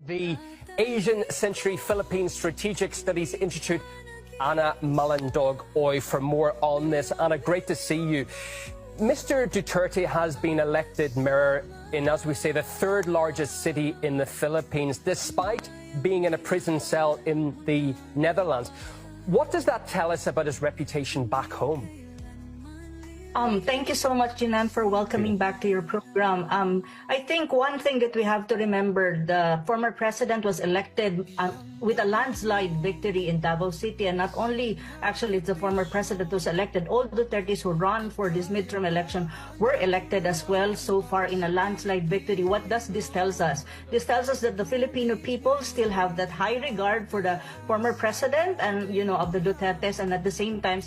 The Asian Century Philippines Strategic Studies Institute, Ana Malandog-Oy, for more on this. Ana, great to see you. Mr. Duterte has been elected mayor in, as we say, the third largest city in the Philippines, despite being in a prison cell in the Netherlands. What does that tell us about his reputation back home? Thank you so much, Jinan, for welcoming back to your program. I think one thing that we have to remember, the former president was elected with a landslide victory in Davao City. And not only, actually, it's the former president who was elected, all Dutertes who run for this midterm election were elected as well so far in a landslide victory. What does this tell us? This tells us that the Filipino people still have that high regard for the former president and, of the Dutertes, and at the same time,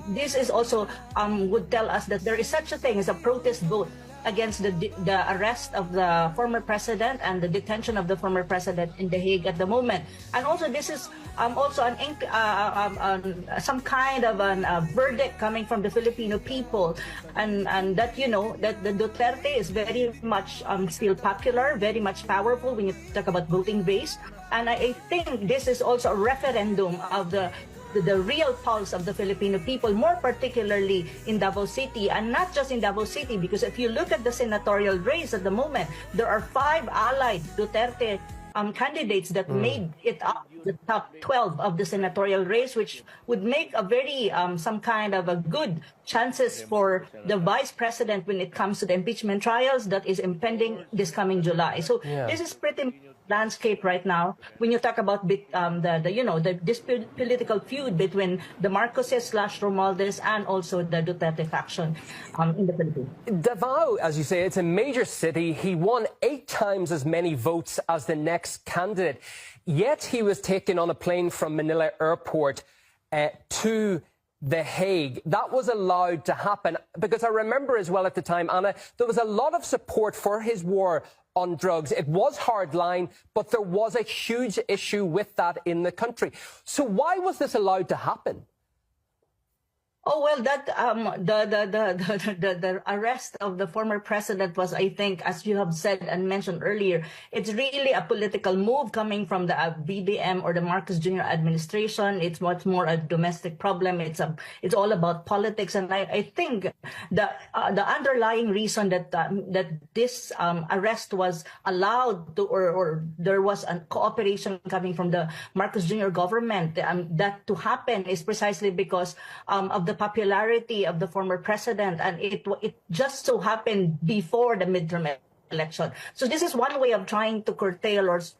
this is also would tell us that there is such a thing as a protest vote against the arrest of the former president and the detention of the former president in The Hague at the moment. And also this is also some kind of a verdict coming from the Filipino people, and that that the Duterte is very much still popular, very much powerful when you talk about voting base. And I think this is also a referendum of the real pulse of the Filipino people, more particularly in Davao City, and not just in Davao City, because if you look at the senatorial race at the moment, there are 5 allied Duterte candidates that made it up the top 12 of the senatorial race, which would make a very some kind of a good chances for the vice president when it comes to the impeachment trials that is impending this coming July. So this is pretty landscape right now when you talk about this political feud between the Marcoses / Romualdez and also the Duterte faction in the Philippines. Davao, as you say, it's a major city. He won 8 times as many votes as the next candidate, yet he was taken on a plane from Manila Airport to The Hague. That was allowed to happen because I remember as well at the time, Ana, there was a lot of support for his war on drugs. It was hardline, but there was a huge issue with that in the country. So why was this allowed to happen? Oh, well, that the arrest of the former president was, I think, as you have said and mentioned earlier, it's really a political move coming from the BBM or the Marcos Jr. administration. It's much more a domestic problem. It's all about politics, and I think the underlying reason that this arrest was allowed to, or there was a cooperation coming from the Marcos Jr. government that to happen is precisely because of the popularity of the former president, and it just so happened before the midterm election. So this is one way of trying to curtail or